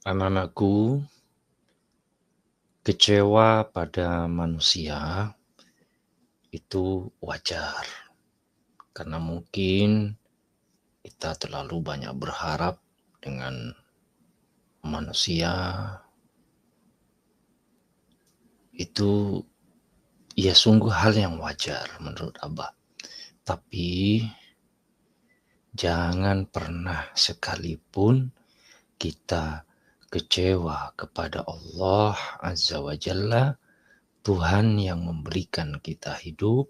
Anak-anakku, kecewa pada manusia itu wajar, karena mungkin kita terlalu banyak berharap dengan manusia. Itu ya sungguh hal yang wajar menurut Abah. Tapi jangan pernah sekalipun kita kecewa kepada Allah Azza wa Jalla, Tuhan yang memberikan kita hidup,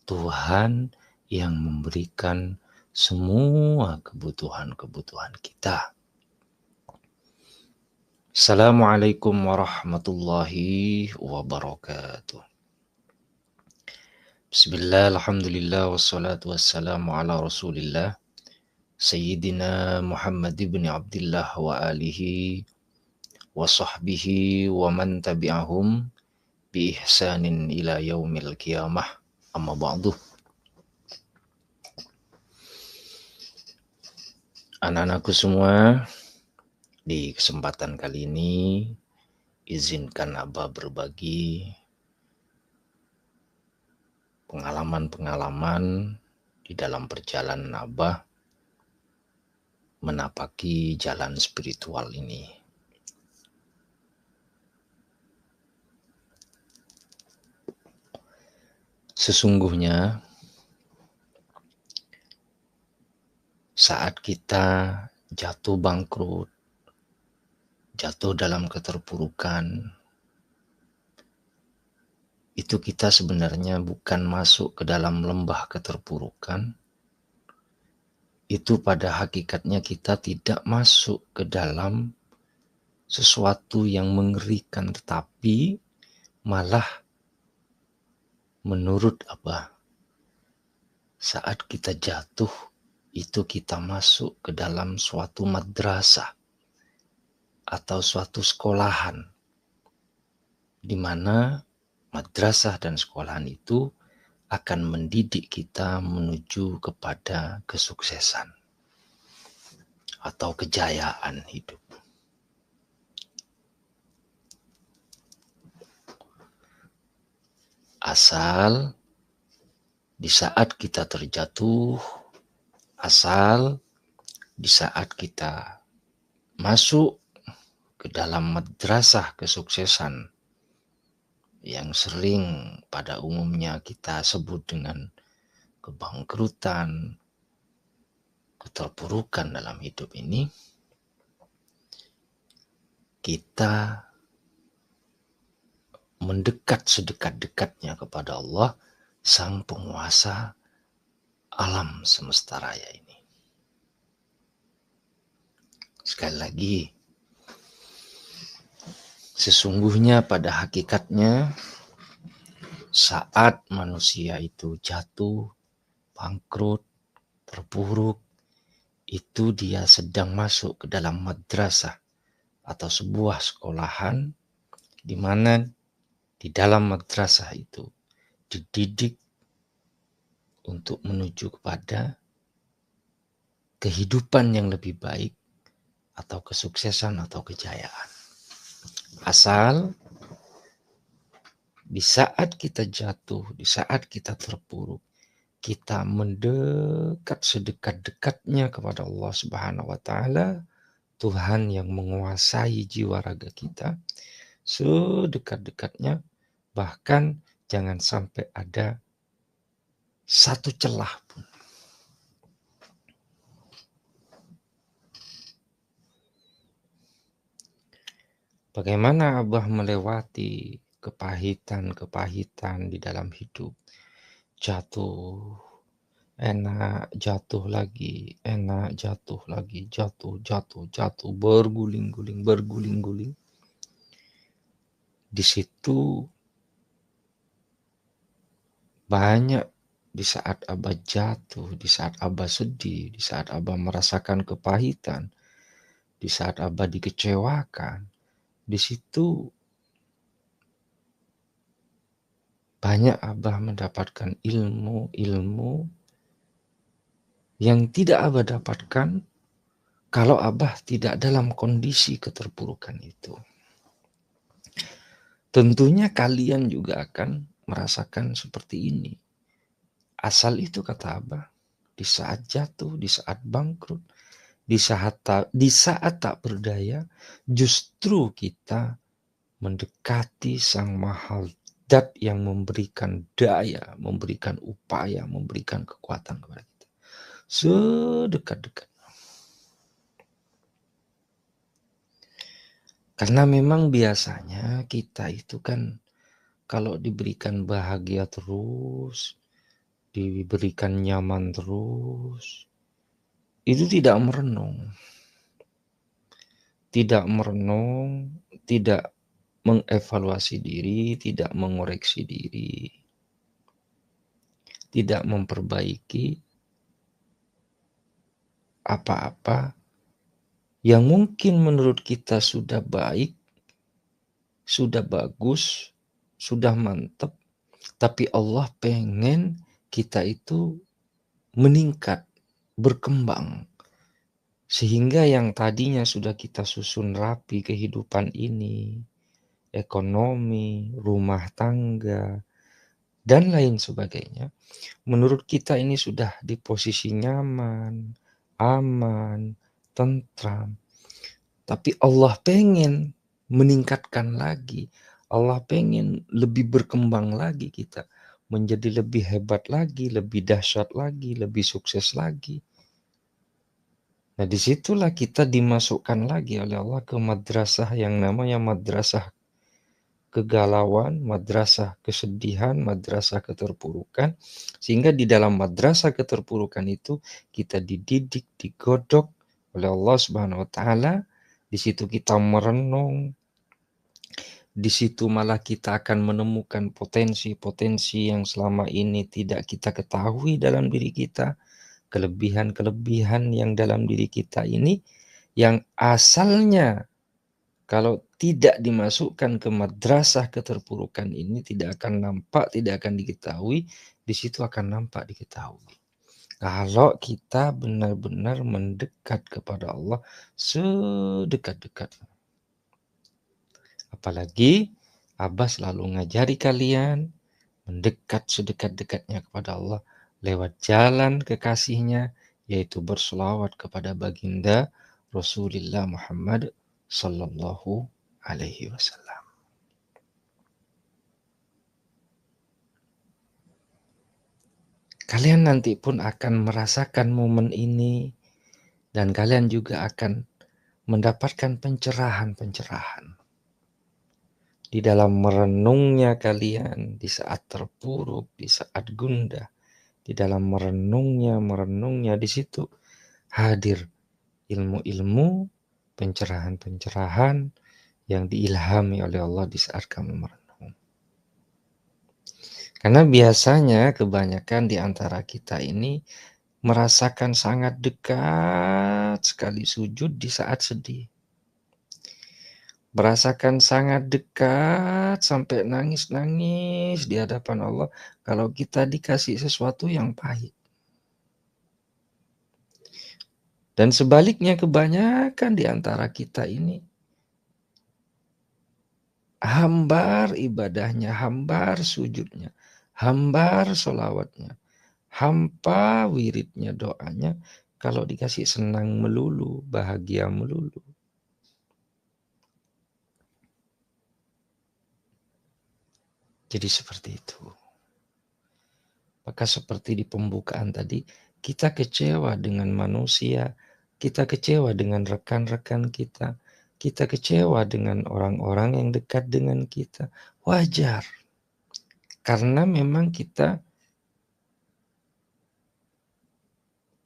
Tuhan yang memberikan semua kebutuhan-kebutuhan kita. Assalamualaikum warahmatullahi wabarakatuh. Bismillah, alhamdulillah, wassalatu wassalamu ala rasulillah, Sayyidina Muhammad ibn Abdullah wa alihi wa sahbihi wa man tabi'ahum bi ihsanin ila yaumil qiyamah, amma ba'du. Anak-anakku semua, di kesempatan kali ini izinkan Abah berbagi pengalaman-pengalaman di dalam perjalanan Abah menapaki jalan spiritual ini. Sesungguhnya saat kita jatuh bangkrut, jatuh dalam keterpurukan, itu kita sebenarnya bukan masuk ke dalam lembah keterpurukan. Itu pada hakikatnya kita tidak masuk ke dalam sesuatu yang mengerikan, tetapi malah menurut Abah, saat kita jatuh itu kita masuk ke dalam suatu madrasah atau suatu sekolahan, di mana madrasah dan sekolahan itu akan mendidik kita menuju kepada kesuksesan atau kejayaan hidup. Asal di saat kita terjatuh, asal di saat kita masuk ke dalam madrasah kesuksesan yang sering pada umumnya kita sebut dengan kebangkrutan, keterpurukan dalam hidup ini, kita mendekat sedekat-dekatnya kepada Allah, Sang Penguasa alam semesta raya ini. Sekali lagi, sesungguhnya pada hakikatnya saat manusia itu jatuh, bangkrut, terpuruk, itu dia sedang masuk ke dalam madrasah atau sebuah sekolahan, di mana di dalam madrasah itu dididik untuk menuju kepada kehidupan yang lebih baik atau kesuksesan atau kejayaan. Asal di saat kita jatuh, di saat kita terpuruk, kita mendekat sedekat-dekatnya kepada Allah Subhanahu wa taala, Tuhan yang menguasai jiwa raga kita, sedekat-dekatnya, bahkan jangan sampai ada satu celah pun. Bagaimana Abah melewati kepahitan-kepahitan di dalam hidup? Jatuh, enak, jatuh lagi, enak, jatuh lagi, jatuh, berguling-guling. Di situ banyak, di saat Abah jatuh, di saat Abah sedih, di saat Abah merasakan kepahitan, di saat Abah dikecewakan, di situ banyak Abah mendapatkan ilmu-ilmu yang tidak Abah dapatkan kalau Abah tidak dalam kondisi keterpurukan itu. Tentunya kalian juga akan merasakan seperti ini. Asal itu kata Abah, di saat jatuh, di saat bangkrut, di saat tak berdaya, justru kita mendekati Sang Maha Zat yang memberikan daya, memberikan upaya, memberikan kekuatan kepada kita. Sedekat-dekat. Karena memang biasanya kita itu kan kalau diberikan bahagia terus, diberikan nyaman terus, itu tidak merenung. Tidak merenung, tidak mengevaluasi diri, tidak mengoreksi diri, tidak memperbaiki apa-apa yang mungkin menurut kita sudah baik, sudah bagus, sudah mantap, tapi Allah pengen kita itu meningkat, berkembang. Sehingga yang tadinya sudah kita susun rapi kehidupan ini, ekonomi, rumah tangga, dan lain sebagainya, menurut kita ini sudah di posisi nyaman, aman, tentram. Tapi Allah pengen meningkatkan lagi. Allah pengen lebih berkembang lagi kita. Menjadi lebih hebat lagi, lebih dahsyat lagi, lebih sukses lagi. Nah disitulah kita dimasukkan lagi oleh Allah ke madrasah yang namanya madrasah kegalauan, madrasah kesedihan, madrasah keterpurukan. Sehingga di dalam madrasah keterpurukan itu kita dididik, digodok oleh Allah Subhanahu wa taala. Di situ kita merenung. Di situ malah kita akan menemukan potensi-potensi yang selama ini tidak kita ketahui dalam diri kita. Kelebihan-kelebihan yang dalam diri kita ini yang asalnya kalau tidak dimasukkan ke madrasah keterpurukan ini tidak akan nampak, tidak akan diketahui, di situ akan nampak diketahui. Kalau kita benar-benar mendekat kepada Allah sedekat-dekatnya. Apalagi Abah selalu ngajari kalian mendekat sedekat-dekatnya kepada Allah lewat jalan kekasihnya, yaitu berselawat kepada baginda Rasulullah Muhammad Sallallahu Alaihi Wasallam. Kalian nanti pun akan merasakan momen ini dan kalian juga akan mendapatkan pencerahan-pencerahan. Di dalam merenungnya kalian, di saat terpuruk, di saat gundah, di dalam merenungnya di situ hadir ilmu-ilmu, pencerahan-pencerahan yang diilhami oleh Allah di saat kamu merenung. Karena biasanya kebanyakan di antara kita ini merasakan sangat dekat sekali sujud di saat sedih. Merasakan sangat dekat sampai nangis-nangis di hadapan Allah kalau kita dikasih sesuatu yang pahit. Dan sebaliknya kebanyakan di antara kita ini hambar ibadahnya, hambar sujudnya, hambar solawatnya, hampa wiridnya, doanya kalau dikasih senang melulu, bahagia melulu. Jadi seperti itu. Maka seperti di pembukaan tadi, kita kecewa dengan manusia, kita kecewa dengan rekan-rekan kita kecewa dengan orang-orang yang dekat dengan kita. Wajar. Karena memang kita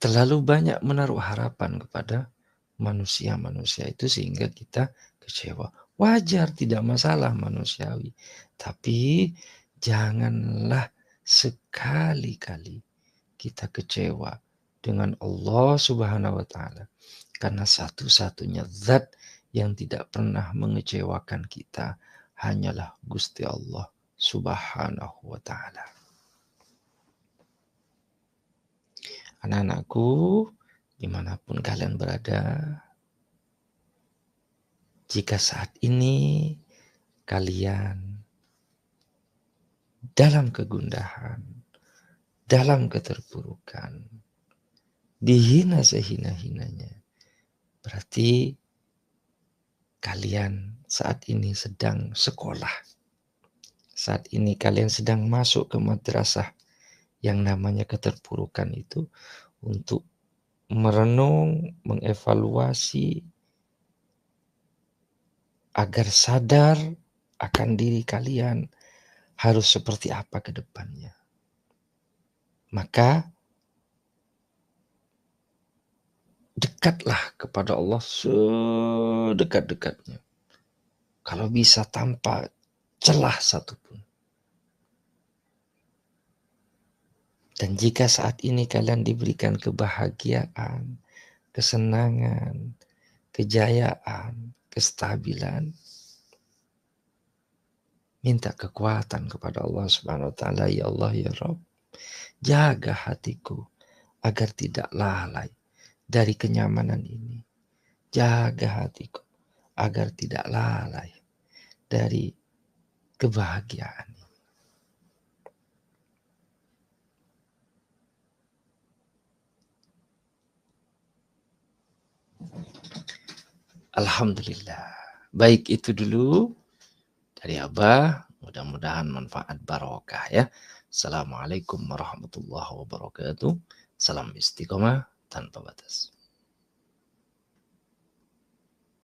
terlalu banyak menaruh harapan kepada manusia-manusia itu sehingga kita kecewa. Wajar, tidak masalah, manusiawi. Tapi janganlah sekali-kali kita kecewa dengan Allah Subhanahu wa taala. Karena satu-satunya zat yang tidak pernah mengecewakan kita hanyalah Gusti Allah Subhanahu wa taala. Anak-anakku, dimanapun kalian berada, jika saat ini kalian dalam kegundahan, dalam keterpurukan, dihina sehina-hinanya, berarti kalian saat ini sedang sekolah. Saat ini kalian sedang masuk ke madrasah yang namanya keterpurukan itu untuk merenung, mengevaluasi agar sadar akan diri kalian harus seperti apa ke depannya. Maka dekatlah kepada Allah sedekat-dekatnya. Kalau bisa tanpa celah satupun. Dan jika saat ini kalian diberikan kebahagiaan, kesenangan, kejayaan, kestabilan, minta kekuatan kepada Allah Subhanahu wa taala. Ya Allah ya Rabb, jaga hatiku agar tidak lalai dari kenyamanan ini. Jaga hatiku agar tidak lalai dari kebahagiaan ini. Alhamdulillah. Baik, itu dulu dari Abah. Mudah-mudahan manfaat barokah ya. Assalamualaikum warahmatullahi wabarakatuh. Salam istiqomah tanpa batas.